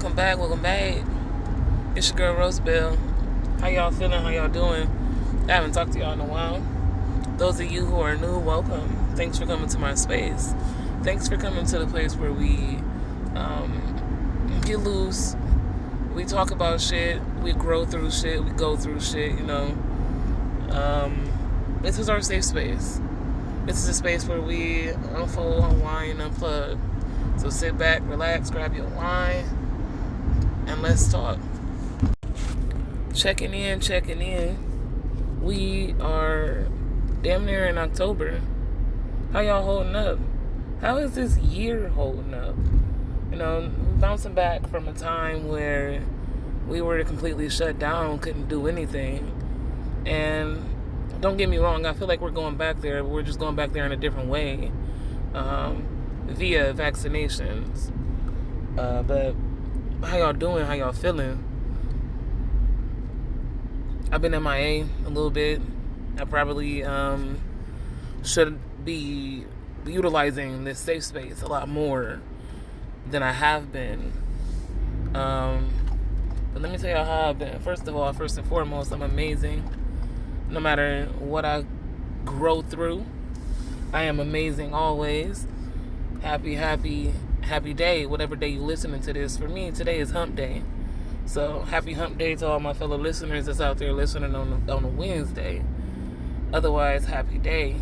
welcome back. It's your girl Rosabelle. How y'all feeling? How y'all doing? I haven't talked to y'all in a while. Those of you who are new, welcome. Thanks for coming to my space. Thanks for coming to the place where we get loose. We talk about shit. We grow through shit. We go through shit, This is our safe space. This is a space where we unfold, unwind, unplug. So sit back, relax, grab your wine, and let's talk. Checking in. We are damn near in October. How y'all holding up? How is this year holding up? Bouncing back from a time where we were completely shut down, couldn't do anything. And don't get me wrong, I feel like we're going back there, but we're just going back there in a different way. Via vaccinations. But how y'all doing? How y'all feeling? I've been MIA a little bit. I probably should be utilizing this safe space a lot more than I have been. But let me tell y'all how I've been. First and foremost, I'm amazing. No matter what I grow through, I am amazing always. Happy day, whatever day you listening to this. For me, today is hump day. So happy hump day to all my fellow listeners that's out there listening on a Wednesday. Otherwise, happy day.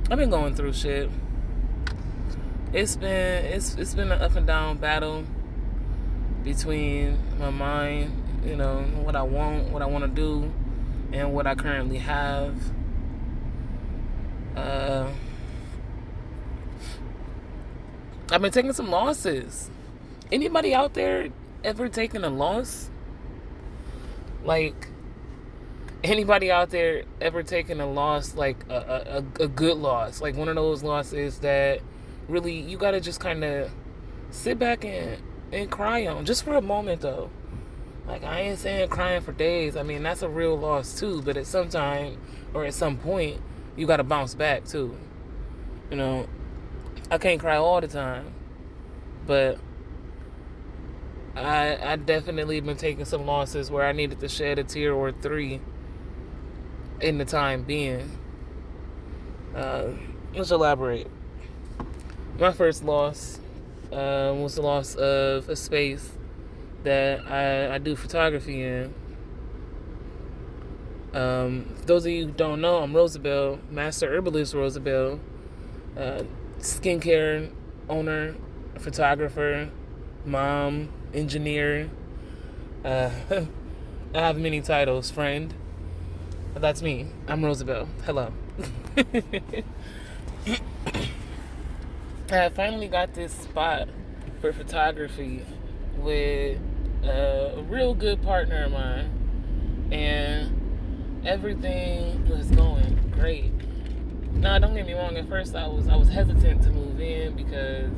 I've been going through shit. It's been an up and down battle between my mind, what I want to do, and what I currently have. I've been taking some losses. Anybody out there ever taken a loss? Like, anybody out there ever taken a loss, like a good loss? Like one of those losses that really you gotta just kind of sit back and cry on. Just for a moment, though. Like, I ain't saying crying for days. I mean, that's a real loss, too. But at some time, or at some point, you gotta bounce back, too. I can't cry all the time. But I definitely been taking some losses where I needed to shed a tear or three in the time being. Let's elaborate. My first loss was the loss of a space that I do photography in. Those of you who don't know, I'm Rosabelle, Master Herbalist Rosabelle, skincare owner, photographer, mom, engineer. I have many titles, friend. But that's me. I'm Rosabelle. Hello. I finally got this spot for photography with a real good partner of mine, and everything was going great. Now, don't get me wrong. At first, I was hesitant to move in because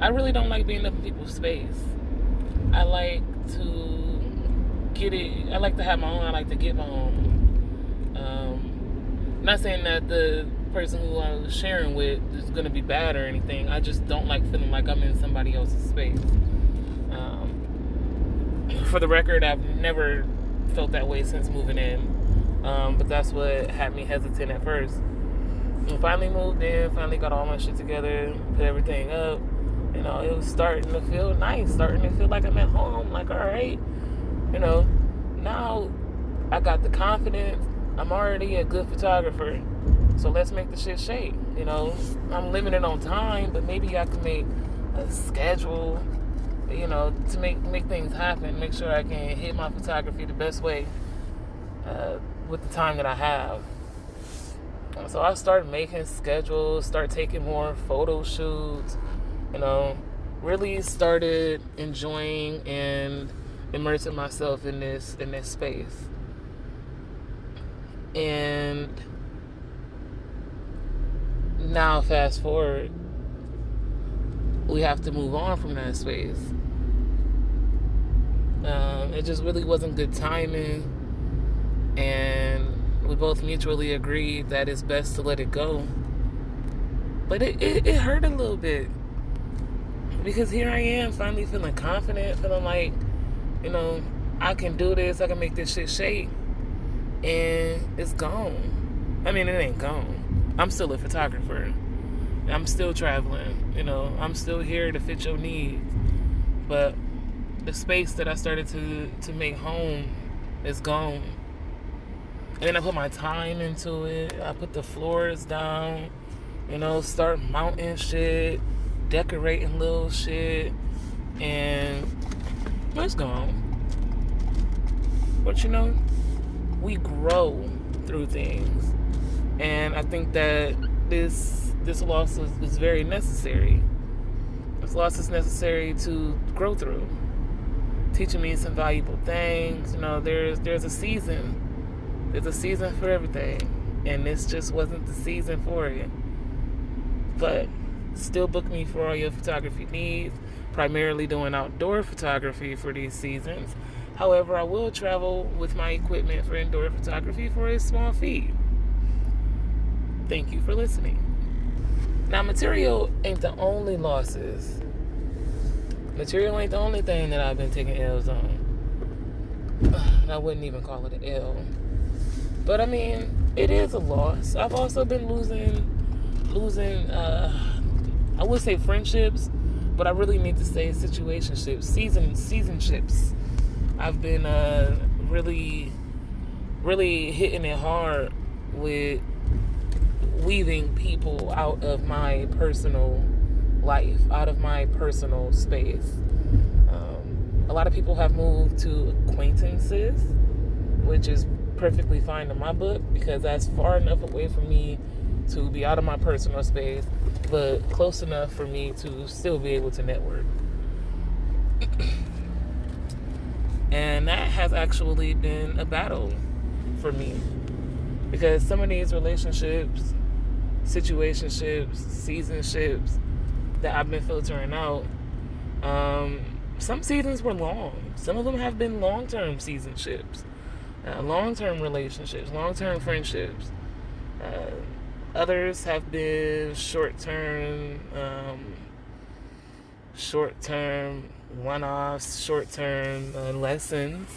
I really don't like being up in people's space. I like to get it. I like to have my own. I like to get my own. Not saying that the person who I was sharing with is going to be bad or anything. I just don't like feeling like I'm in somebody else's space. For the record, I've never felt that way since moving in. But that's what had me hesitant at first. And finally moved in, finally got all my shit together, put everything up. It was starting to feel nice, starting to feel like I'm at home. Like, all right, now I got the confidence. I'm already a good photographer, so let's make the shit shake. I'm limited on time, but maybe I can make a schedule, to make things happen. Make sure I can hit my photography the best way with the time that I have. So I started making schedules, start taking more photo shoots, really started enjoying and immersing myself in this space. And now fast forward, we have to move on from that space. It just really wasn't good timing, and we both mutually agreed that it's best to let it go. But it hurt a little bit. Because here I am, finally feeling confident, feeling like, you know, I can do this, I can make this shit shake. And it's gone. I mean, it ain't gone. I'm still a photographer. I'm still traveling, you know, I'm still here to fit your needs. But the space that I started to make home is gone. And then I put my time into it. I put the floors down, you know, start mounting shit, decorating little shit, and it's gone. But you know, we grow through things. And I think that this loss is very necessary. This loss is necessary to grow through, teaching me some valuable things. You know, there's a season. There's a season for everything, and this just wasn't the season for it. But still book me for all your photography needs, primarily doing outdoor photography for these seasons. However, I will travel with my equipment for indoor photography for a small fee. Thank you for listening. Now, material ain't the only losses. Material ain't the only thing that I've been taking L's on. I wouldn't even call it an L. But I mean, it is a loss. I've also been losing, I would say friendships, but I really need to say situationships, seasonships. I've been really hitting it hard with weaving people out of my personal life, out of my personal space. A lot of people have moved to acquaintances, which is perfectly fine in my book, because that's far enough away from me to be out of my personal space, but close enough for me to still be able to network. And that has actually been a battle for me, because some of these relationships, situationships, seasonships that I've been filtering out, some seasons were long. Some of them have been long-term seasonships, long-term relationships, long-term friendships. Others have been short-term one-offs, short-term lessons,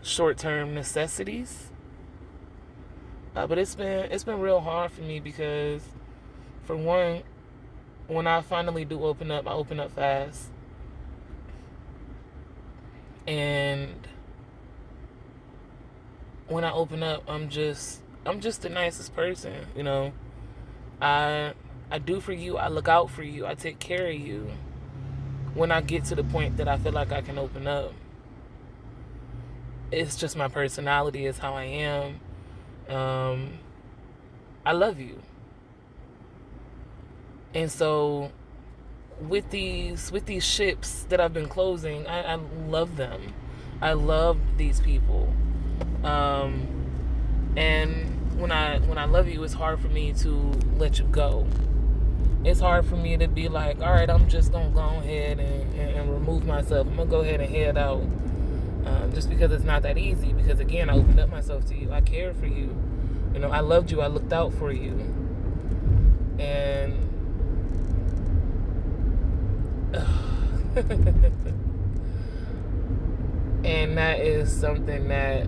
short-term necessities. But it's been real hard for me, because for one, when I finally do open up, I open up fast. And when I open up, I'm just the nicest person, you know. I do for you, I look out for you, I take care of you. When I get to the point that I feel like I can open up, it's just my personality, is how I am. I love you. And so with these ships that I've been closing, I love them. I love these people. And when I love you, it's hard for me to let you go. It's hard for me to be like, all right, I'm just gonna go ahead and remove myself. I'm gonna go ahead and head out. Just because it's not that easy. Because again, I opened up myself to you. I cared for you. You know, I loved you. I looked out for you. And and that is something that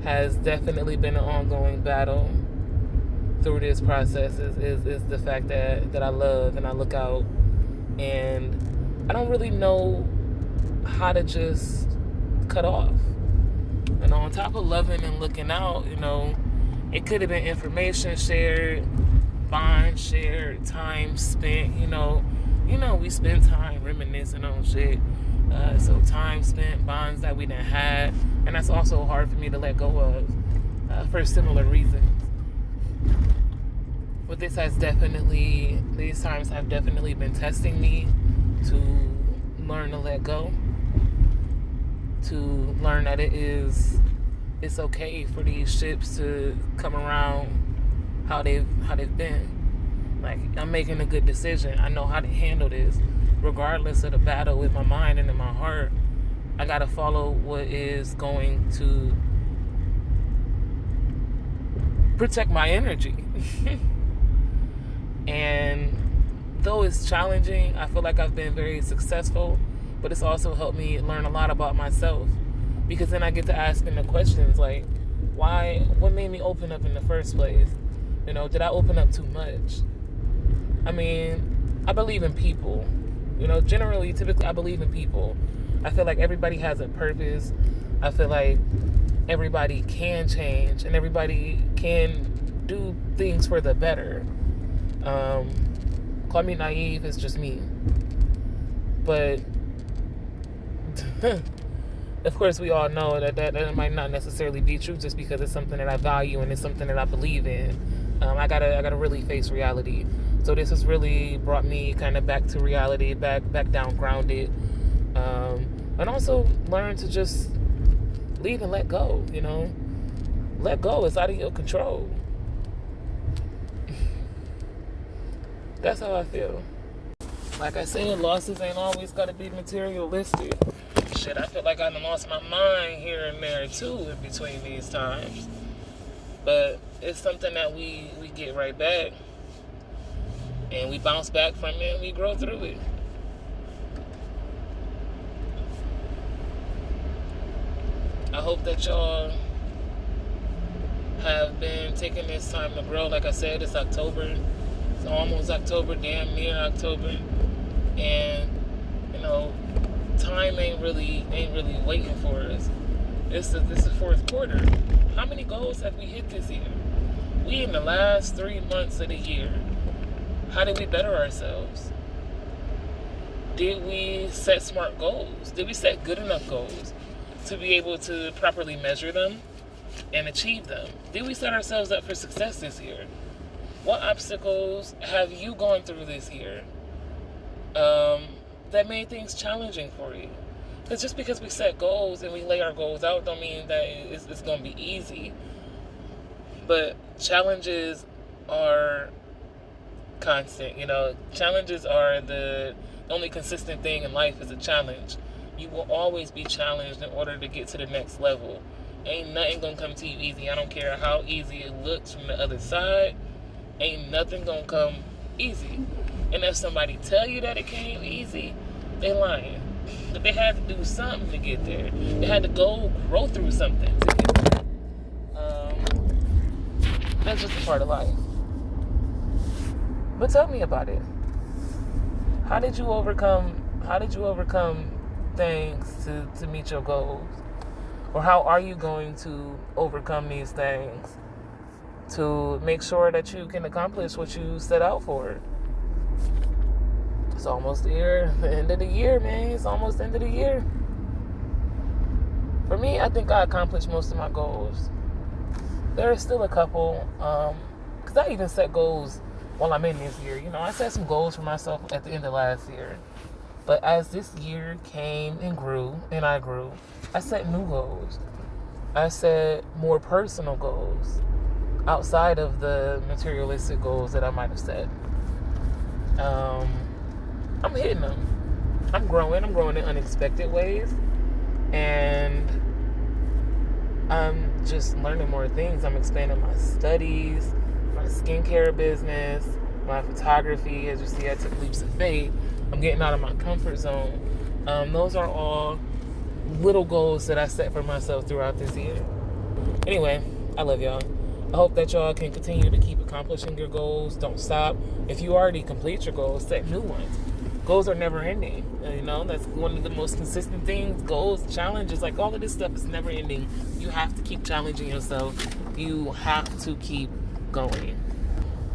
has definitely been an ongoing battle through this process, is the fact that I love and I look out, and I don't really know how to just cut off. And on top of loving and looking out, you know, it could have been information shared, bonds shared, time spent, you know, we spend time reminiscing on shit. So time spent, bonds that we didn't have, and that's also hard for me to let go of for similar reasons. But these times have definitely been testing me to learn to let go, to learn that it's okay for these ships to come around how they've been. Like, I'm making a good decision. I know how to handle this, regardless of the battle with my mind and in my heart. I gotta follow what is going to protect my energy. And though it's challenging, I feel like I've been very successful, but it's also helped me learn a lot about myself, because then I get to asking the questions like, what made me open up in the first place? You know, did I open up too much? I mean, I believe in people. You know, generally, typically, I believe in people. I feel like everybody has a purpose. I feel like everybody can change and everybody can do things for the better. Call me naive, it's just me. But of course, we all know that might not necessarily be true, just because it's something that I value and it's something that I believe in. I gotta really face reality. So this has really brought me kind of back to reality, back down grounded, and also learn to just leave and let go. You know, let go. It's out of your control. That's how I feel. Like I said, losses ain't always gotta be materialistic. Shit, I feel like I done lost my mind here and there too in between these times. But it's something that we get right back. And we bounce back from it and we grow through it. I hope that y'all have been taking this time to grow. Like I said, it's October. It's almost October, damn near October. And, you know, time ain't really waiting for us. This is the fourth quarter. How many goals have we hit this year? We in the last 3 months of the year. How did we better ourselves? Did we set smart goals? Did we set good enough goals to be able to properly measure them and achieve them? Did we set ourselves up for success this year? What obstacles have you gone through this year that made things challenging for you? Because just because we set goals and we lay our goals out don't mean that it's going to be easy. But challenges are constant. You know, challenges are the only consistent thing in life is a challenge. You will always be challenged in order to get to the next level. Ain't nothing gonna come to you easy. I don't care how easy it looks from the other side. Ain't nothing gonna come easy. And if somebody tell you that it came easy, they lying. But they had to do something to get there. They had to grow through something to get there. That's just a part of life. But tell me about it. How did you overcome things to meet your goals? Or how are you going to overcome these things to make sure that you can accomplish what you set out for? It's almost the end of the year, man. It's almost the end of the year. For me, I think I accomplished most of my goals. There are still a couple, because I even set goals while I'm in this year. You know, I set some goals for myself at the end of last year. But as this year came and grew, and I grew, I set new goals. I set more personal goals outside of the materialistic goals that I might have set. I'm hitting them. I'm growing in unexpected ways. And I'm just learning more things. I'm expanding my studies, my skincare business, my photography. As you see, I took leaps of faith. I'm getting out of my comfort zone. Those are all little goals that I set for myself throughout this year. Anyway, I love y'all. I hope that y'all can continue to keep accomplishing your goals. Don't stop. If you already complete your goals, set new ones. Goals are never ending. You know, that's one of the most consistent things. Goals, challenges, like all of this stuff is never ending. You have to keep challenging yourself. You have to keep going.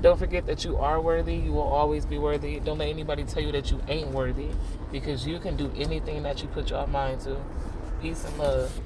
Don't forget that you are worthy. You will always be worthy. Don't let anybody tell you that you ain't worthy, because you can do anything that you put your mind to. Peace and love.